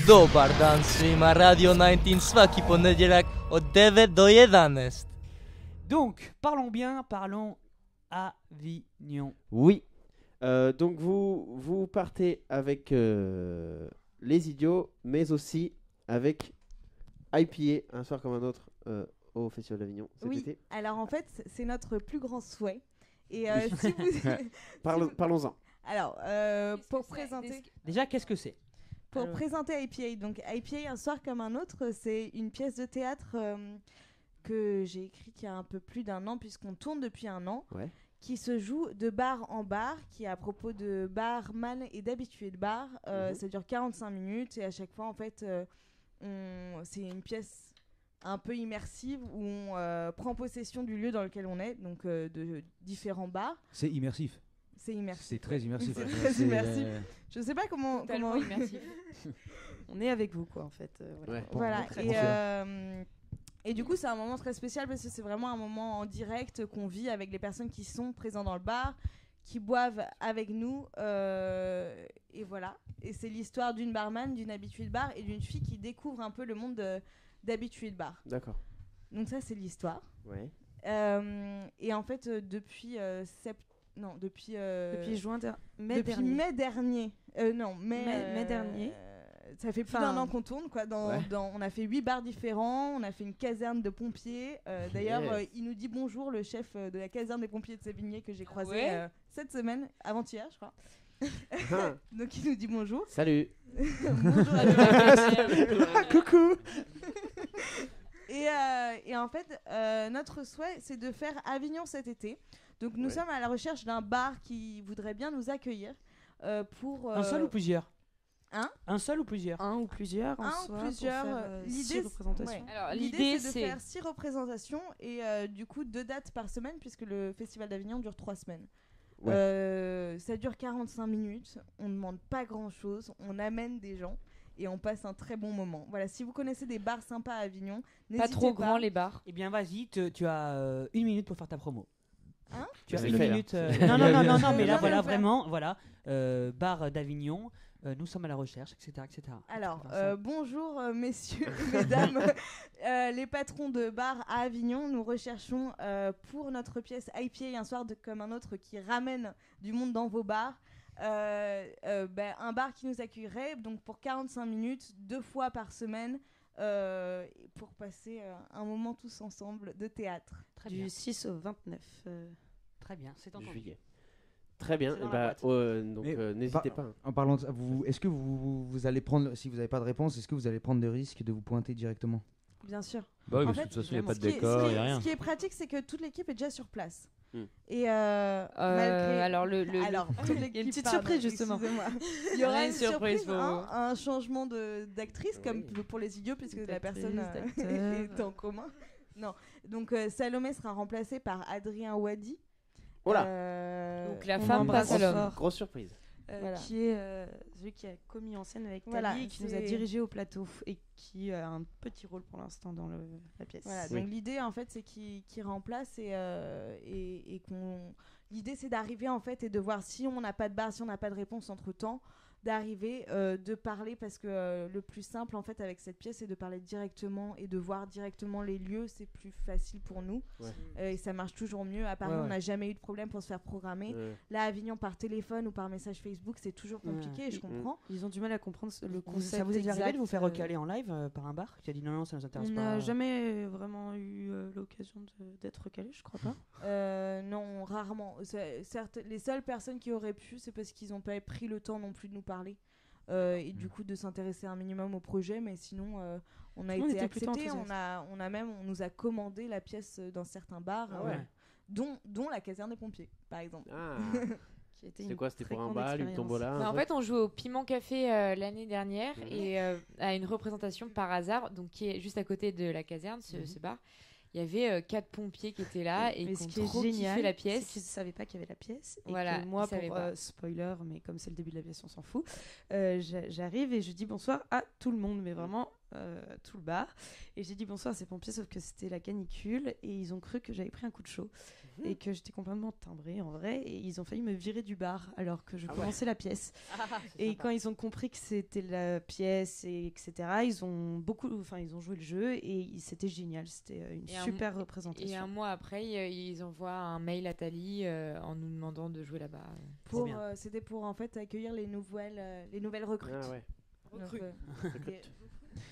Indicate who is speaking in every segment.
Speaker 1: Dobar dan svima, Radio 19 svaki poniedziałek od 9 do 11.
Speaker 2: Donc, parlons bien, parlons Avignon.
Speaker 3: Oui. Donc vous partez avec les idiots, mais aussi avec IPA, un soir comme un autre, au Festival d'Avignon cet été.
Speaker 4: Alors en fait, c'est notre plus grand souhait. Et
Speaker 3: Oui.
Speaker 4: si vous...
Speaker 3: Parlons-en.
Speaker 4: Alors, pour présenter...
Speaker 2: Déjà, qu'est-ce que c'est?
Speaker 4: Pour présenter IPA, donc IPA, un soir comme un autre, c'est une pièce de théâtre que j'ai écrite il y a un peu plus d'un an, puisqu'on tourne depuis un an, qui se joue de bar en bar, qui est à propos de barman et d'habitués de bar. Ça dure 45 minutes et à chaque fois, en fait, c'est une pièce un peu immersive où on prend possession du lieu dans lequel on est, donc de différents bars.
Speaker 5: C'est immersif.
Speaker 4: C'est immersif.
Speaker 5: C'est très immersif.
Speaker 4: C'est très immersif. Je sais pas comment...
Speaker 6: immersif. On est avec vous, quoi, en fait.
Speaker 4: Voilà. Et du coup, c'est un moment très spécial parce que c'est vraiment un moment en direct qu'on vit avec les personnes qui sont présentes dans le bar, qui boivent avec nous. Et voilà. Et c'est l'histoire d'une barman, d'une habituée de bar et d'une fille qui découvre un peu le monde d'habitués de bar.
Speaker 3: D'accord.
Speaker 4: Donc ça, c'est l'histoire.
Speaker 3: Ouais.
Speaker 4: Et en fait, depuis
Speaker 6: mai
Speaker 4: dernier.
Speaker 6: Mai dernier.
Speaker 4: Ça fait plus d'un an qu'on tourne, quoi. On a fait 8 bars différents, on a fait une caserne de pompiers. D'ailleurs, il nous dit bonjour, le chef de la caserne des pompiers de Sévigné que j'ai croisé cette semaine, avant-hier, je crois. Donc il nous dit bonjour.
Speaker 3: Salut.
Speaker 4: Bonjour à tous.
Speaker 3: Coucou.
Speaker 4: Et en fait, notre souhait, c'est de faire Avignon cet été. Donc nous sommes à la recherche d'un bar qui voudrait bien nous accueillir pour...
Speaker 2: Un seul ou plusieurs?
Speaker 4: Un
Speaker 2: seul ou plusieurs?
Speaker 6: Un ou plusieurs.
Speaker 4: L'idée,
Speaker 6: représentations.
Speaker 4: Alors, l'idée, c'est de faire 6 représentations et du coup 2 dates par semaine puisque le Festival d'Avignon dure 3 semaines. Ça dure 45 minutes, on ne demande pas grand-chose, on amène des gens et on passe un très bon moment. Voilà, si vous connaissez des bars sympas à Avignon, n'hésitez pas.
Speaker 6: Pas trop grands les bars.
Speaker 2: Eh bien, vas-y, tu as 1 minute pour faire ta promo. Tu as
Speaker 3: C'est
Speaker 2: 1
Speaker 3: fait,
Speaker 2: minute.
Speaker 3: là.
Speaker 2: Non, mais là,
Speaker 4: Non,
Speaker 2: voilà,
Speaker 4: mais
Speaker 2: vraiment, voilà. Bar d'Avignon, nous sommes à la recherche, etc.
Speaker 4: Alors, bonjour messieurs et mesdames, les patrons de bar à Avignon. Nous recherchons pour notre pièce IPA, un soir comme un autre qui ramène du monde dans vos bars. Un bar qui nous accueillerait donc pour 45 minutes, 2 fois par semaine, pour passer un moment tous ensemble de théâtre.
Speaker 6: Du 6 au 29.
Speaker 2: Très bien, c'est entendu.
Speaker 3: Juillet. Très bien. Donc n'hésitez pas.
Speaker 5: En parlant de ça, est-ce que vous allez prendre, si vous n'avez pas de réponse, est-ce que vous allez prendre le risque de vous pointer directement?
Speaker 4: Bien sûr.
Speaker 7: Bah oui,
Speaker 4: En
Speaker 7: parce
Speaker 4: fait,
Speaker 7: que de toute façon, il n'y a pas de
Speaker 4: ce qui est-
Speaker 7: décor, il n'y a rien.
Speaker 4: Ce qui est pratique, c'est que toute l'équipe est déjà sur place. Et
Speaker 6: Alors,
Speaker 4: Alors, toute
Speaker 6: il y a une
Speaker 4: l'équipe,
Speaker 6: petite
Speaker 4: pardon,
Speaker 6: surprise, justement.
Speaker 4: excusez-moi. Il y aura
Speaker 6: une
Speaker 4: une surprise,
Speaker 6: surprise,
Speaker 4: un changement d'actrice, comme pour les idiots, puisque la personne est en commun. Non. Donc, Salomé sera remplacée par Adrien Wadi.
Speaker 3: Oh là.
Speaker 6: Donc la
Speaker 4: qu'on
Speaker 6: femme
Speaker 4: embrasse
Speaker 6: passe à l'homme.
Speaker 4: fort.
Speaker 3: Grosse surprise.
Speaker 4: Voilà.
Speaker 6: Qui est celui qui a commis en scène avec Tali
Speaker 4: Voilà,
Speaker 6: et qui nous a
Speaker 4: c'est-
Speaker 6: dirigé au plateau et qui a un petit rôle pour l'instant dans la pièce.
Speaker 4: Voilà, donc l'idée en fait c'est qu'il remplace et qu'on... L'idée c'est d'arriver en fait et de voir si on n'a pas de barre, si on n'a pas de réponse entre temps, d'arriver, de parler parce que le plus simple en fait avec cette pièce c'est de parler directement et de voir directement les lieux, c'est plus facile pour nous et ça marche toujours mieux. À Paris on n'a jamais eu de problème pour se faire programmer. Là à Avignon par téléphone ou par message Facebook c'est toujours compliqué et je comprends.
Speaker 6: Ils ont du mal à comprendre le concept.
Speaker 2: Ça vous est déjà arrivé de vous faire
Speaker 6: exact,
Speaker 2: recaler en live par un bar qui a dit non, ça nous intéresse
Speaker 6: On
Speaker 2: pas?
Speaker 6: n'a jamais vraiment eu l'occasion d'être recalé, je crois pas.
Speaker 4: Non, rarement. Certes, les seules personnes qui auraient pu, c'est parce qu'ils n'ont pas pris le temps non plus de nous parler et du coup de s'intéresser un minimum au projet. Mais sinon, on a été acceptés. On nous a commandé la pièce dans certains bars, dont la caserne des pompiers, par exemple.
Speaker 3: C'était quoi? C'était pour un bal, une tombola?
Speaker 8: En fait, on jouait au Piment Café l'année dernière et à une représentation par hasard, donc qui est juste à côté de la caserne, ce bar. Il y avait 4 pompiers qui étaient là et qui ont trop kiffé la pièce.
Speaker 6: C'est qu'ils ne savaient pas qu'il y avait la pièce. Et
Speaker 8: voilà,
Speaker 6: que moi, pour spoiler, mais comme c'est le début de la pièce, on s'en fout, j'arrive et je dis bonsoir à tout le monde. Mais vraiment, tout le bar. Et j'ai dit bonsoir, c'est pompiers, sauf que c'était la canicule. Et ils ont cru que j'avais pris un coup de chaud. Et que j'étais complètement timbrée en vrai. Et ils ont failli me virer du bar alors que je commençais la pièce. Et quand ils ont compris que c'était la pièce, etc., ils ont joué le jeu et c'était génial. C'était une super représentation.
Speaker 8: Et un mois après, ils envoient un mail à Thalie en nous demandant de jouer là-bas.
Speaker 4: C'était pour en fait accueillir les nouvelles recrues.
Speaker 3: Ah ouais.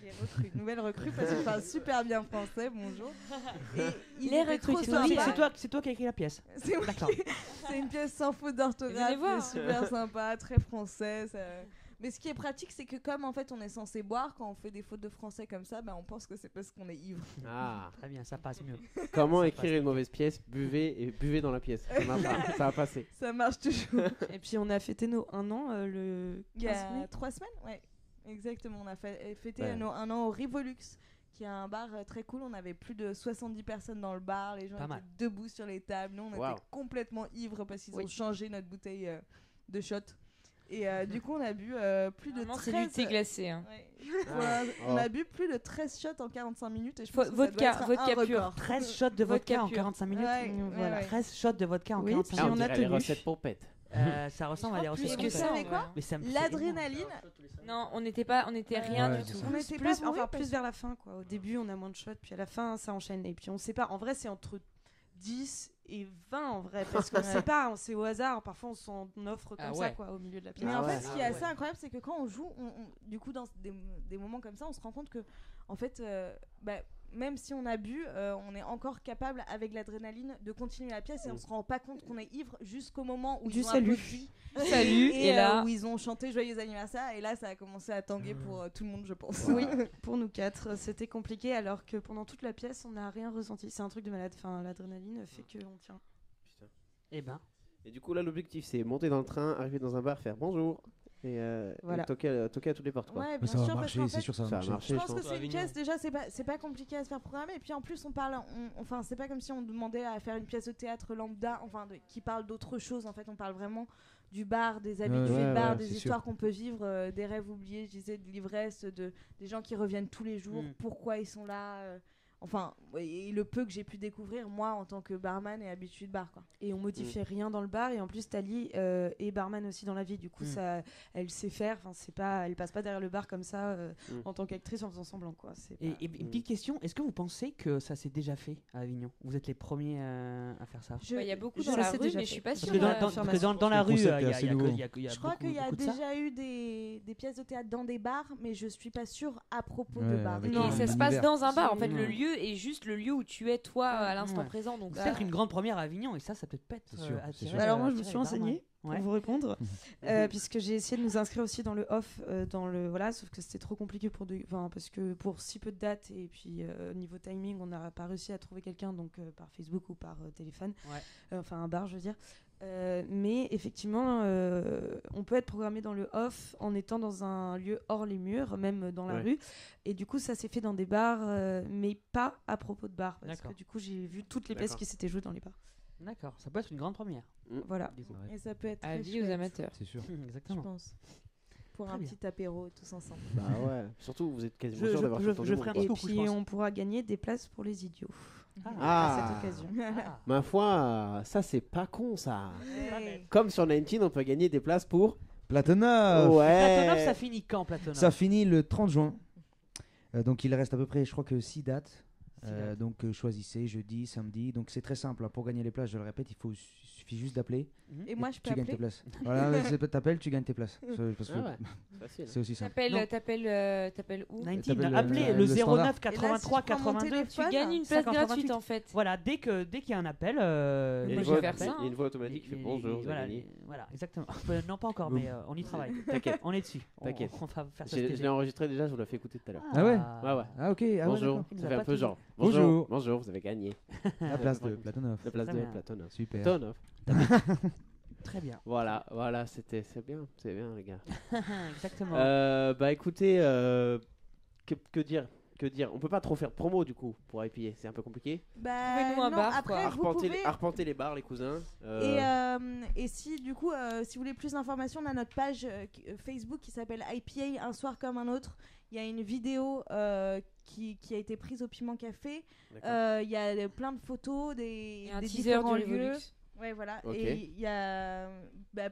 Speaker 4: Les recrues, nouvelles recrues, parce que je parle super bien français, bonjour. Et
Speaker 2: les recrues, c'est toi qui as écrit la pièce.
Speaker 4: C'est une pièce sans faute d'orthographe, super sympa, très française. Mais ce qui est pratique, c'est que comme en fait on est censé boire, quand on fait des fautes de français comme ça, on pense que c'est parce qu'on est ivre.
Speaker 2: Ah, très bien, ça passe mieux.
Speaker 3: Comment écrire une mauvaise pièce? Buvez dans la pièce. Ça va passer.
Speaker 4: Ça marche toujours.
Speaker 6: Et puis on a fêté nos 1 an le 15 mai.
Speaker 4: Il y a 3 semaines, ouais. Exactement, on a fêté nos 1 an au Revolux, qui est un bar très cool. On avait plus de 70 personnes dans le bar, les gens étaient debout sur les tables. Nous, on était complètement ivres parce qu'ils ont changé notre bouteille de shot. Et du coup, on a bu plus de 13...
Speaker 8: C'est du thé glacé. Hein.
Speaker 4: Ouais. On a bu plus de 13 shots en 45 minutes. Et je pense
Speaker 8: vodka pur.
Speaker 2: 13 shots de vodka en 45 minutes. Voilà, 13 shots de vodka en 45 minutes.
Speaker 3: On dirait les recettes pompettes.
Speaker 2: Ça ressemble à des recettes
Speaker 4: pompettes. Vous savez quoi? L'adrénaline.
Speaker 8: Non, on n'était rien du tout.
Speaker 6: On était plus vers la fin, quoi. Au début, on a moins de shots, puis à la fin, ça enchaîne. Et puis on sait pas. En vrai, c'est entre 10 et 20 en vrai, parce qu'on sait pas, c'est au hasard. Parfois, on s'en offre comme ça, quoi, au milieu de la pièce.
Speaker 4: Mais en fait, ce qui est assez incroyable, c'est que quand on joue, du coup, dans des moments comme ça, on se rend compte que, en fait, même si on a bu, on est encore capable, avec l'adrénaline, de continuer la pièce et on se rend pas compte qu'on est ivre jusqu'au moment où ils ont applaudi.
Speaker 8: Salut. Et là,
Speaker 4: où ils ont chanté Joyeux anniversaire, et là, ça a commencé à tanguer pour tout le monde, je pense.
Speaker 6: Oui, pour nous 4, c'était compliqué, alors que pendant toute la pièce, on n'a rien ressenti. C'est un truc de malade. Enfin, l'adrénaline fait qu'on tient.
Speaker 3: Putain.
Speaker 2: Et
Speaker 3: du coup, là, l'objectif, c'est monter dans le train, arriver dans un bar, faire bonjour. Et toquer à toutes les portes, quoi.
Speaker 4: Ouais, bien
Speaker 5: ça
Speaker 4: sûr,
Speaker 5: va marcher, c'est sûr, ça va marcher.
Speaker 4: Je pense que c'est une pièce, déjà, c'est pas compliqué à se faire programmer. Et puis en plus, c'est pas comme si on demandait à faire une pièce de théâtre lambda, qui parle d'autre chose. En fait, on parle vraiment du bar, des habitudes de bar, des histoires qu'on peut vivre, des rêves oubliés, je disais, de l'ivresse, des gens qui reviennent tous les jours, pourquoi ils sont là. Et le peu que j'ai pu découvrir, moi, en tant que barman et habitué de bar, quoi.
Speaker 6: Et on modifiait rien dans le bar, et en plus, Thalie est barman aussi dans la vie, du coup, elle sait faire, elle passe pas derrière le bar comme ça, en tant qu'actrice, en faisant semblant, quoi.
Speaker 2: Et une petite question, est-ce que vous pensez que ça s'est déjà fait à Avignon? Vous êtes les premiers à faire ça?
Speaker 8: Il y a beaucoup dans la rue, mais je suis pas sûre.
Speaker 2: Parce que dans la rue, il y a
Speaker 4: je crois qu'il y a déjà eu des pièces de théâtre dans des bars, mais je suis pas sûre à propos de bars.
Speaker 8: Non, ça se passe dans un bar, en fait, le lieu est juste le lieu où tu es toi à l'instant présent, donc
Speaker 2: peut-être une grande première à Avignon, et ça peut être attiré.
Speaker 6: Alors moi je me suis renseignée pour vous répondre, puisque j'ai essayé de nous inscrire aussi dans le off, sauf que c'était trop compliqué parce que pour si peu de dates, et puis niveau timing, on n'a pas réussi à trouver quelqu'un, donc par Facebook ou par téléphone, un bar, je veux dire. Mais effectivement, on peut être programmé dans le off en étant dans un lieu hors les murs, même dans la rue. Et du coup, ça s'est fait dans des bars, mais pas à propos de bars. Parce que du coup, j'ai vu toutes les pièces qui s'étaient jouées dans les bars.
Speaker 2: D'accord, ça peut être une grande première.
Speaker 6: Voilà.
Speaker 4: Et ça peut être
Speaker 8: avis aux amateurs.
Speaker 5: C'est sûr.
Speaker 2: Exactement.
Speaker 4: Je pense. Pour un petit apéro tous ensemble.
Speaker 3: Bah ouais. Surtout, vous êtes quasiment sûr d'avoir tout le monde.
Speaker 6: Et puis, on pourra gagner des places pour les idiots.
Speaker 3: À
Speaker 6: cette occasion.
Speaker 3: Ma foi, ça c'est pas con ça. Comme sur 19, on peut gagner des places pour
Speaker 5: Platonov.
Speaker 2: Platonov, ça finit quand, Platonov?
Speaker 5: Ça finit le 30 juin. Donc il reste à peu près, je crois que 6 dates. Donc choisissez jeudi, samedi. Donc c'est très simple. Pour gagner les places, je le répète, il suffit juste d'appeler.
Speaker 4: Et moi, je peux
Speaker 5: tu gagnes tes places. Voilà, t'appelles, tu gagnes tes places. Parce que c'est aussi simple.
Speaker 8: T'appelles où?
Speaker 2: Appelez le 09 83 82.
Speaker 8: Tu gagnes une place gratuite en fait.
Speaker 2: Voilà, dès qu'il y a un appel,
Speaker 3: il y a une voix automatique qui fait bonjour.
Speaker 2: Voilà, exactement. Non, pas encore, mais on y travaille.
Speaker 3: T'inquiète.
Speaker 2: On est dessus.
Speaker 3: T'inquiète.
Speaker 2: On va faire ça.
Speaker 3: Je l'ai enregistré déjà, je vous l'ai fait écouter tout à l'heure.
Speaker 5: Ah ouais?
Speaker 3: Ah
Speaker 5: ok.
Speaker 3: Bonjour. Ça fait un peu genre.
Speaker 5: Bonjour.
Speaker 3: Bonjour, vous avez gagné.
Speaker 5: La place de Platonov.
Speaker 3: La place de Platonov.
Speaker 5: Super.
Speaker 3: Platonov.
Speaker 2: Très bien.
Speaker 3: Voilà, c'est bien les gars.
Speaker 2: Exactement.
Speaker 3: Écoutez, que dire? que dire? On peut pas trop faire de promo du coup pour IPA, c'est un peu compliqué.
Speaker 8: Trouvez-nous un
Speaker 4: non,
Speaker 8: bar,
Speaker 4: après,
Speaker 8: quoi.
Speaker 4: vous pouvez...
Speaker 3: Arpenter les bars, les cousins.
Speaker 4: Et si du coup, si vous voulez plus d'informations, on a notre page Facebook qui s'appelle IPA Un soir comme un autre. Il y a une vidéo qui a été prise au Piment Café. Il y a plein de photos des différents lieux. Ouais, voilà.
Speaker 3: Ok.
Speaker 4: Et il y a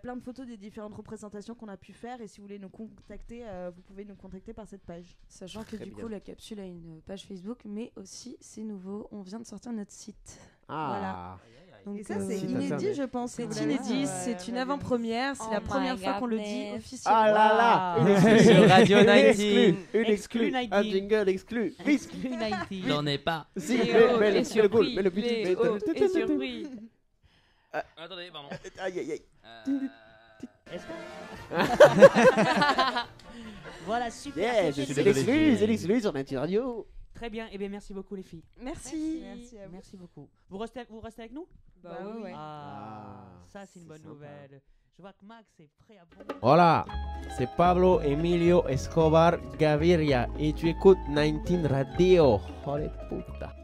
Speaker 4: plein de photos des différentes représentations qu'on a pu faire. Et si vous voulez nous contacter, vous pouvez nous contacter par cette page.
Speaker 6: Sachant que
Speaker 3: Très
Speaker 6: du
Speaker 3: bien.
Speaker 6: coup, la capsule a une page Facebook, mais aussi, c'est nouveau, on vient de sortir notre site.
Speaker 3: Ah.
Speaker 6: Donc,
Speaker 4: Et ça, c'est
Speaker 3: c'est
Speaker 4: inédit,
Speaker 3: internet.
Speaker 4: je pense.
Speaker 6: C'est
Speaker 4: Vous l'avez
Speaker 6: inédit,
Speaker 4: dit.
Speaker 6: c'est une avant-première, c'est
Speaker 8: Oh
Speaker 6: la
Speaker 8: my
Speaker 6: première fois qu'on le dit
Speaker 8: goodness.
Speaker 6: officiellement.
Speaker 3: Ah là là, une
Speaker 1: Sur
Speaker 3: exclue.
Speaker 1: Radio
Speaker 3: Une
Speaker 1: 19.
Speaker 3: exclue, une
Speaker 2: Exclue
Speaker 3: exclue,
Speaker 2: 19.
Speaker 3: un jingle exclu. Oui,
Speaker 2: United.
Speaker 1: N'en est pas.
Speaker 3: si,
Speaker 8: Léo
Speaker 3: mais
Speaker 8: est
Speaker 3: le
Speaker 8: surpris.
Speaker 3: goal, mais le but,
Speaker 8: Léo est surpris.
Speaker 1: Attendez, pardon.
Speaker 3: Aïe aïe aïe.
Speaker 2: Est-ce que- Voilà, super.
Speaker 3: Yeah,
Speaker 2: c'était
Speaker 3: c'est
Speaker 1: désolé,
Speaker 3: l'exclu,
Speaker 1: j'ai-
Speaker 3: c'est l'exclu sur Nature Radio.
Speaker 2: Très bien. Eh bien, merci beaucoup les filles.
Speaker 6: Merci.
Speaker 4: Merci à vous.
Speaker 2: Merci beaucoup. Vous restez avec nous?
Speaker 8: Bah oui.
Speaker 2: Ah,
Speaker 3: Ah,
Speaker 2: ça c'est une bonne
Speaker 3: c'est sympa.
Speaker 2: nouvelle. Je vois que Max est prêt à bondir.
Speaker 7: Hola, c'est Pablo Emilio Escobar Gaviria et tu écoutes 19 Radio. Joder puta.